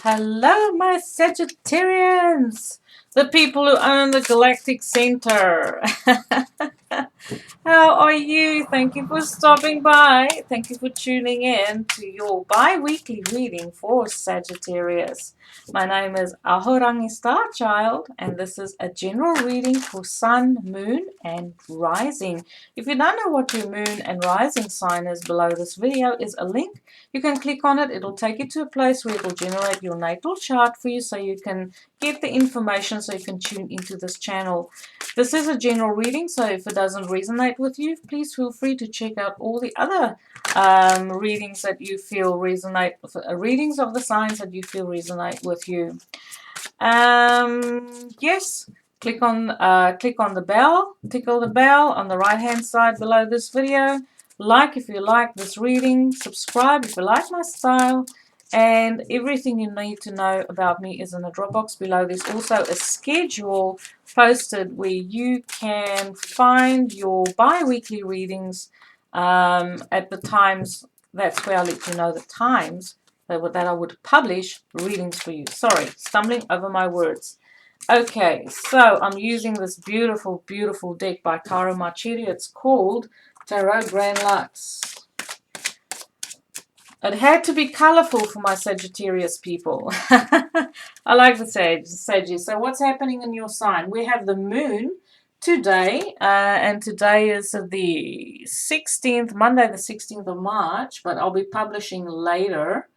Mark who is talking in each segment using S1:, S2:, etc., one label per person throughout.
S1: Hello, my Sagittarians, the people who own the galactic center. How are you? Thank you for stopping by. Thank you for tuning in to your bi-weekly reading for Sagittarius. My name is Ahorangi Starchild, and this is a general reading for Sun, Moon, and Rising. If you don't know what your Moon and Rising sign is, below this video is a link. You can click on it. It'll take you to a place where it will generate your natal chart for you so you can get the information so you can tune into this channel. This is a general reading, so if it doesn't resonate with you, please feel free to check out all the other readings that you feel resonate, readings of the signs that you feel resonate with you. Yes, click on the bell, tickle the bell on the right hand side below this video. Like if you like this reading, subscribe if you like my style, and everything you need to know about me is in the drop box below. There's also a schedule posted where you can find your bi-weekly readings at the times. That's where I let you know the times that I would publish readings for you. Sorry, stumbling over my words. Okay, so I'm using this beautiful, beautiful deck by Caro Marchetti. It's called Tarot Grand Lux. It had to be colorful for my Sagittarius people. I like the Sagittarius. So what's happening in your sign? We have the moon today, and today is the 16th, Monday the 16th of March, but I'll be publishing later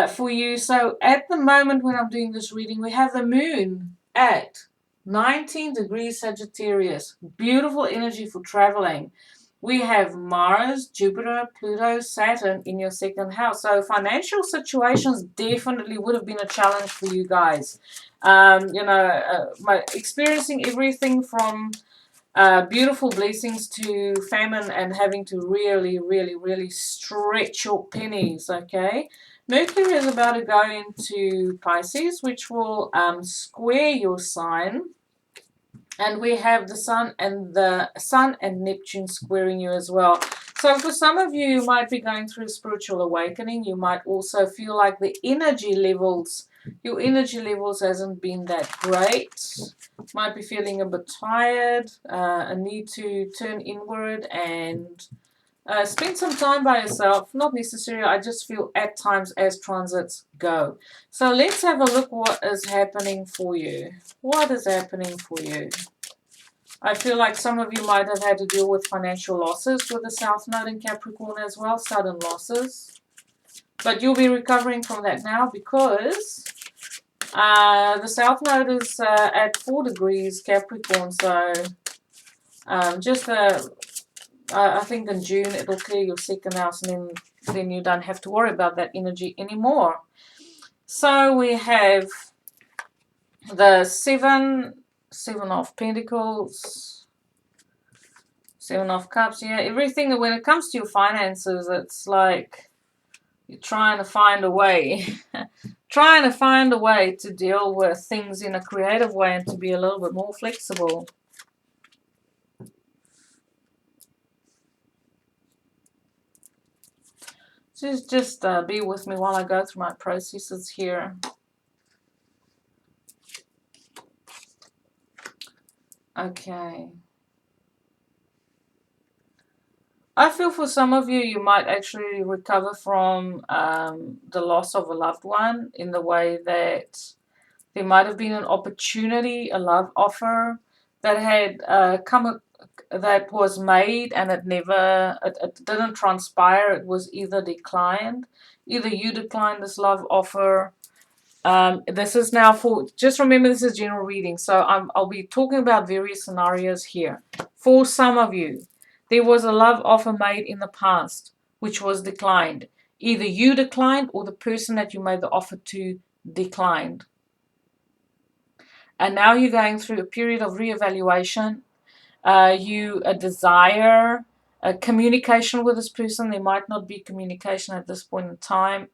S1: for you. So at the moment when I'm doing this reading, we have the moon at 19 degrees Sagittarius. Beautiful energy for traveling. We have Mars, Jupiter, Pluto, Saturn in your second house. So financial situations definitely would have been a challenge for you guys. Experiencing everything from beautiful blessings to famine and having to really, really, really stretch your pennies, okay? Mercury is about to go into Pisces, which will square your sign. And we have the Sun and Neptune squaring you as well. So for some of you, you might be going through a spiritual awakening. You might also feel like the energy levels, your energy levels hasn't been that great. Might be feeling a bit tired, a need to turn inward and spend some time by yourself. Not necessarily, I just feel at times as transits go. So let's have a look what is happening for you. What is happening for you? I feel like some of you might have had to deal with financial losses with the South Node in Capricorn as well, sudden losses. But you'll be recovering from that now because the South Node is at 4 degrees Capricorn. So I think in June it'll clear your second house, and then you don't have to worry about that energy anymore. So we have the Seven of Pentacles, Seven of Cups. Yeah, everything when it comes to your finances, it's like you're trying to find a way, trying to find a way to deal with things in a creative way and to be a little bit more flexible. Just be with me while I go through my processes here. Okay. I feel for some of you, you might actually recover from the loss of a loved one in the way that there might have been an opportunity, a love offer that had that was made and it didn't transpire. It was either declined, either you declined this love offer. This is now for, just remember this is general reading, so I'll be talking about various scenarios here. For some of you, there was a love offer made in the past which was declined. Either you declined or the person that you made the offer to declined. And now you're going through a period of reevaluation. You desire communication with this person. There might not be communication at this point in time.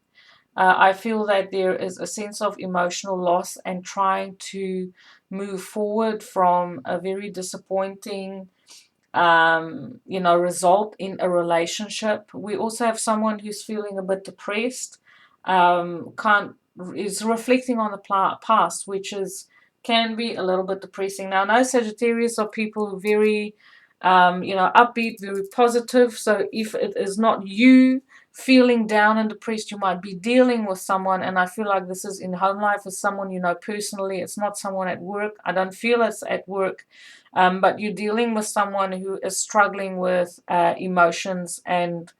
S1: I feel that there is a sense of emotional loss and trying to move forward from a very disappointing result in a relationship. We also have someone who's feeling a bit depressed, can't is reflecting on the past, which can be a little bit depressing. Now, no, Sagittarius are people who very, upbeat, very positive. So if it is not you feeling down and depressed, you might be dealing with someone, and I feel like this is in home life with someone you know personally. It's not someone at work. I don't feel it's at work, but you're dealing with someone who is struggling with emotions and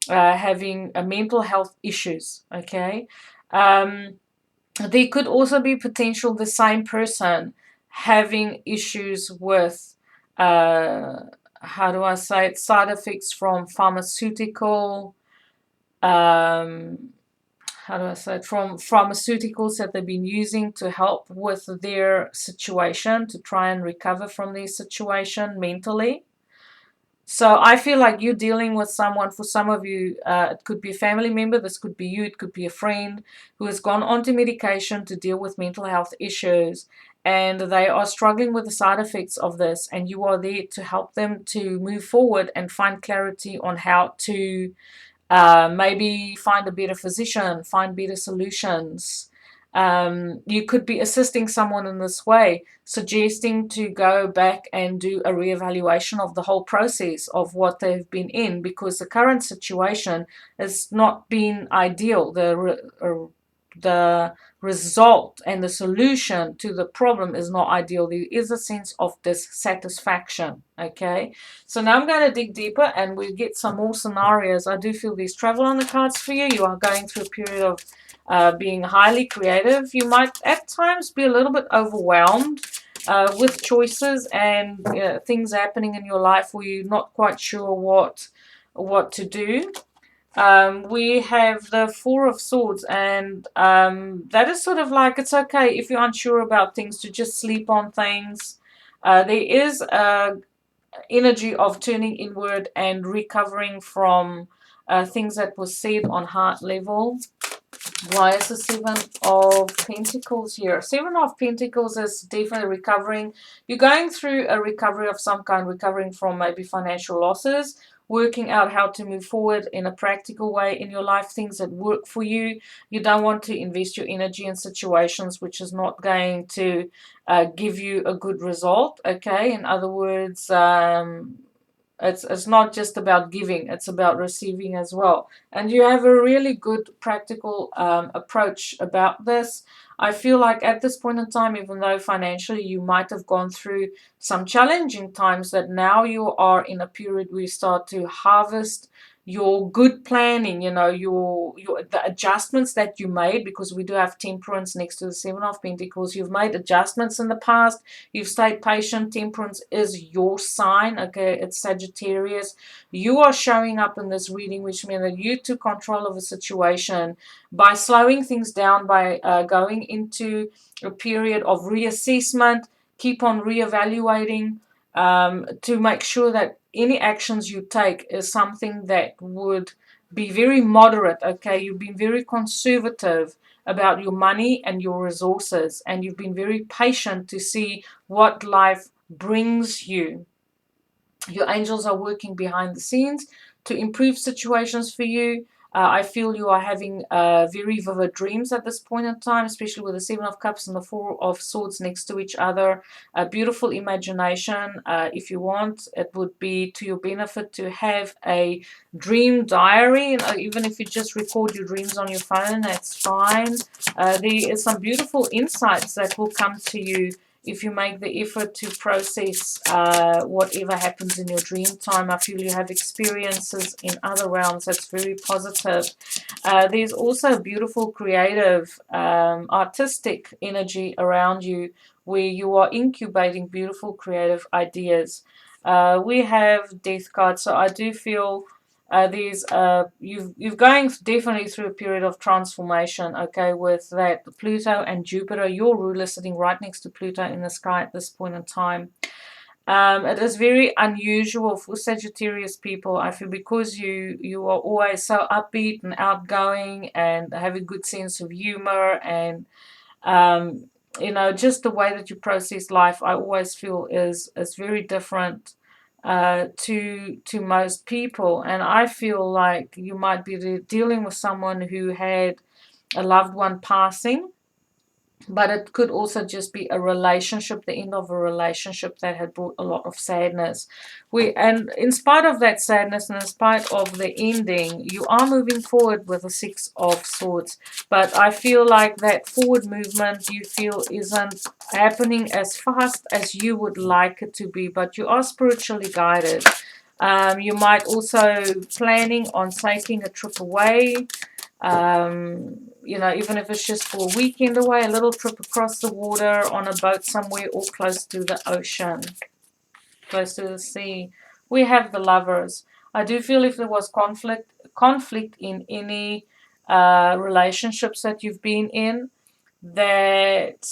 S1: having mental health issues. Okay. There could also be potential the same person having issues with how do I say it, side effects from pharmaceutical how do I say it, from pharmaceuticals that they've been using to help with their situation, to try and recover from their situation mentally. So I feel like you're dealing with someone, for some of you, it could be a family member, this could be you, it could be a friend who has gone onto medication to deal with mental health issues, and they are struggling with the side effects of this, and you are there to help them to move forward and find clarity on how to maybe find a better physician, find better solutions. You could be assisting someone in this way, suggesting to go back and do a reevaluation of the whole process of what they've been in, because the current situation has not been ideal. The result and the solution to the problem is not ideal. There is a sense of dissatisfaction. Okay, so now I'm going to dig deeper and we get some more scenarios. I do feel there's travel on the cards for you. You are going through a period of being highly creative. You might at times be a little bit overwhelmed with choices and things happening in your life where you're not quite sure what to do. We have the Four of Swords, and that is sort of like, it's okay if you're unsure about things to just sleep on things. There is a energy of turning inward and recovering from things that was said on heart level. Why is the Seven of Pentacles here? Seven of Pentacles is definitely recovering. You're going through a recovery of some kind, recovering from maybe financial losses, working out how to move forward in a practical way in your life, things that work for you. You don't want to invest your energy in situations which is not going to give you a good result. Okay, in other words, it's not just about giving, it's about receiving as well. And you have a really good practical approach about this. I feel like at this point in time, even though financially you might have gone through some challenging times, that now you are in a period where you start to harvest your good planning, your the adjustments that you made, because we do have Temperance next to the Seven of Pentacles. You've made adjustments in the past. You've stayed patient. Temperance is your sign. Okay, it's Sagittarius. You are showing up in this reading, which means that you took control of a situation by slowing things down, by going into a period of reassessment, keep on reevaluating, to make sure that any actions you take is something that would be very moderate. Okay, you've been very conservative about your money and your resources, and you've been very patient to see what life brings you. Your angels are working behind the scenes to improve situations for you. I feel you are having very vivid dreams at this point in time, especially with the Seven of Cups and the Four of Swords next to each other. A beautiful imagination. If you want, it would be to your benefit to have a dream diary. Even if you just record your dreams on your phone, that's fine. There is some beautiful insights that will come to you if you make the effort to process whatever happens in your dream time. I feel you have experiences in other realms that's very positive. There's also beautiful, creative, artistic energy around you where you are incubating beautiful, creative ideas. We have Death card, so I do feel you're going definitely through a period of transformation. Okay, with that Pluto and Jupiter, your ruler sitting right next to Pluto in the sky at this point in time. It is very unusual for Sagittarius people, I feel, because you are always so upbeat and outgoing and have a good sense of humor, and just the way that you process life, I always feel is very different to most people. And I feel like you might be dealing with someone who had a loved one passing. But it could also just be a relationship, the end of a relationship that had brought a lot of sadness. And in spite of that sadness and in spite of the ending, you are moving forward with the Six of Swords. But I feel like that forward movement you feel isn't happening as fast as you would like it to be, but you are spiritually guided. You might also planning on taking a trip away. You know, even if it's just for a weekend away, a little trip across the water on a boat somewhere or close to the ocean, close to the sea. We have the Lovers. I do feel if there was conflict in any relationships that you've been in, that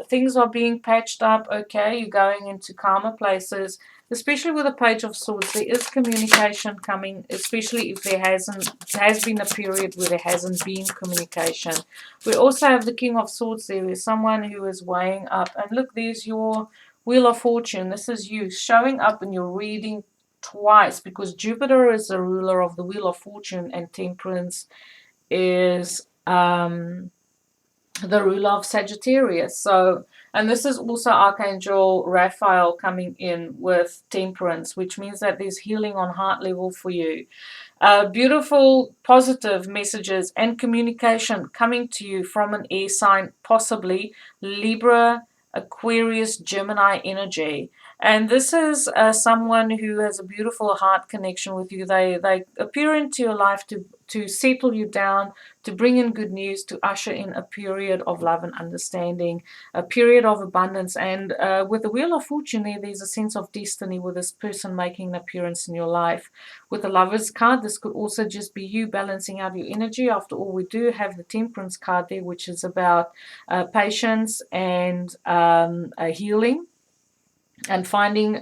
S1: things are being patched up. Okay, you're going into calmer places, especially with the Page of Swords. There is communication coming, especially if there has been a period where there hasn't been communication. We also have the King of Swords. There is someone who is weighing up, and look, there's your Wheel of Fortune. This is you showing up in your reading twice, because Jupiter is the ruler of the Wheel of Fortune and Temperance is the ruler of Sagittarius. So, and this is also Archangel Raphael coming in with Temperance, which means that there's healing on heart level for you. Beautiful, positive messages and communication coming to you from an air sign, possibly Libra, Aquarius, Gemini energy. And this is someone who has a beautiful heart connection with you. They appear into your life to settle you down, to bring in good news, to usher in a period of love and understanding, a period of abundance. And with the Wheel of Fortune there's a sense of destiny with this person making an appearance in your life. With the Lovers card, this could also just be you balancing out your energy. After all, we do have the Temperance card there, which is about patience and healing and finding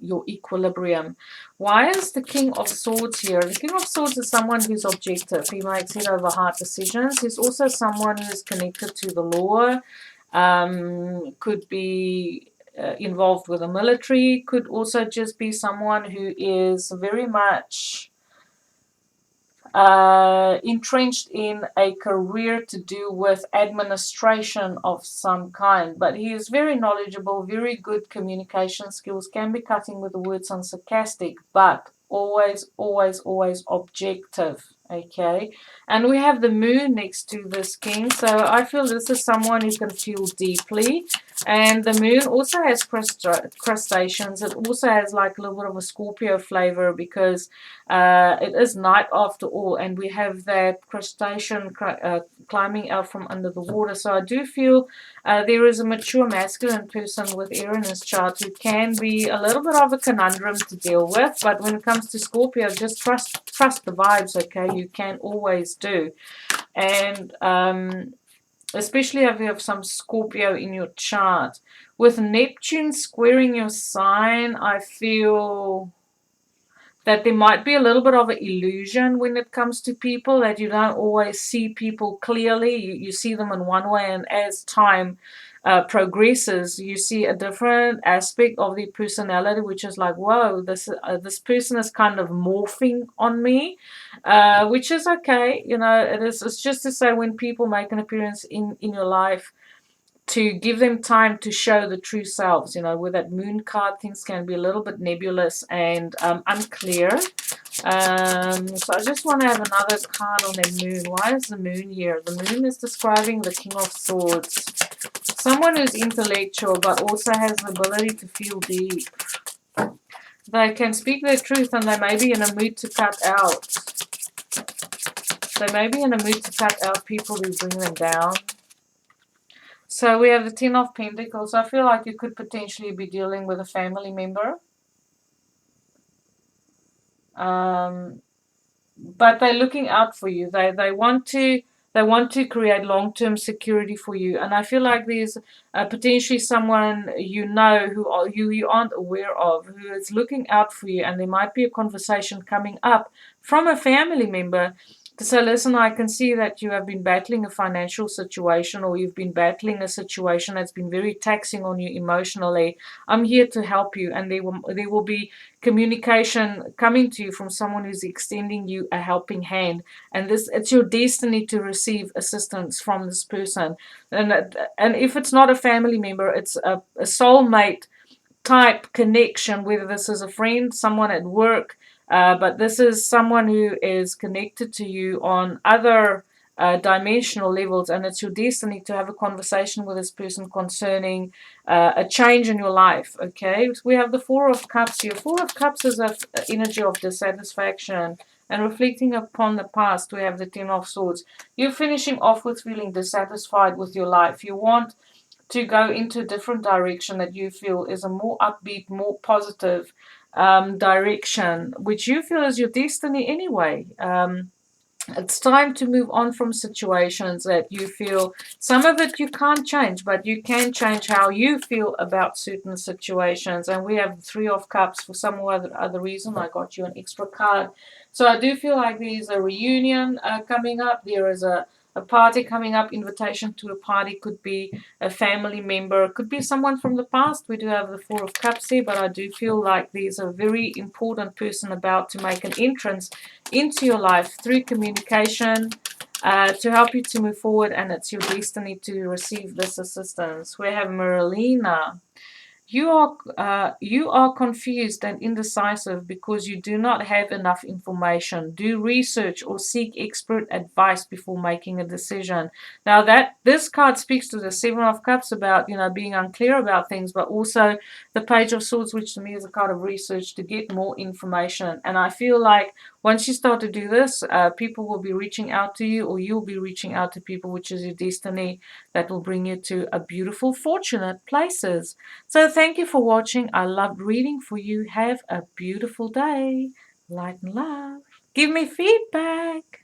S1: your equilibrium. Why is the King of Swords here? The King of Swords is someone who's objective. He makes head over heart decisions. He's also someone who is connected to the law, could be involved with the military, could also just be someone who is very much entrenched in a career to do with administration of some kind. But he is very knowledgeable, very good communication skills, can be cutting with the words and sarcastic, but always, always, always objective. Okay, and we have the Moon next to this King, so I feel this is someone who can feel deeply. And the Moon also has crustaceans. It also has like a little bit of a Scorpio flavor, because it is night after all, and we have that crustacean climbing out from under the water. So I do feel there is a mature masculine person with air in his chart who can be a little bit of a conundrum to deal with. But when it comes to Scorpio, just trust the vibes, okay? You can always do. And especially if you have some Scorpio in your chart. With Neptune squaring your sign, I feel that there might be a little bit of an illusion when it comes to people, that you don't always see people clearly. You see them in one way, and as time progresses, you see a different aspect of their personality, which is like, whoa, this person is kind of morphing on me, which is okay. You know, it's just to say, when people make an appearance in your life, to give them time to show the true selves. You know, with that Moon card, things can be a little bit nebulous and unclear. So I just want to have another card on the Moon. Why is the Moon here? The Moon is describing the King of Swords. Someone who's intellectual but also has the ability to feel deep. They can speak their truth, and they may be in a mood to cut out. They may be in a mood to cut out people who bring them down. So we have the Ten of Pentacles. I feel like you could potentially be dealing with a family member. But they're looking out for you. They want to create long-term security for you. And I feel like there's potentially someone you know who you aren't aware of, who is looking out for you. And there might be a conversation coming up from a family member So listen, I can see that you have been battling a financial situation, or you've been battling a situation that's been very taxing on you emotionally. I'm here to help you, and there will be communication coming to you from someone who's extending you a helping hand, and this, it's your destiny to receive assistance from this person. And if it's not a family member, it's a soulmate type connection, whether this is a friend, someone at work, but this is someone who is connected to you on other dimensional levels, and it's your destiny to have a conversation with this person concerning a change in your life. Okay, so we have the Four of Cups here. Four of Cups is an energy of dissatisfaction and reflecting upon the past. We have the Ten of Swords. You're finishing off with feeling dissatisfied with your life. You want to go into a different direction that you feel is a more upbeat, more positive direction, which you feel is your destiny anyway. It's time to move on from situations that you feel, some of it you can't change, but you can change how you feel about certain situations. And we have the Three of Cups. For some other reason, I got you an extra card. So I do feel like there's a reunion coming up. There is a party coming up. Invitation to a party could be a family member, could be someone from the past. We do have the Four of Cups here, but I do feel like there's a very important person about to make an entrance into your life through communication to help you to move forward, and it's your destiny to receive this assistance. We have Marilena. You are confused and indecisive because you do not have enough information. Do research or seek expert advice before making a decision. Now that this card speaks to the Seven of Cups about, being unclear about things, but also the Page of Swords, which to me is a card of research to get more information. And I feel like once you start to do this, people will be reaching out to you, or you'll be reaching out to people, which is your destiny that will bring you to a beautiful, fortunate places. So thank you for watching. I loved reading for you. Have a beautiful day. Light and love. Give me feedback.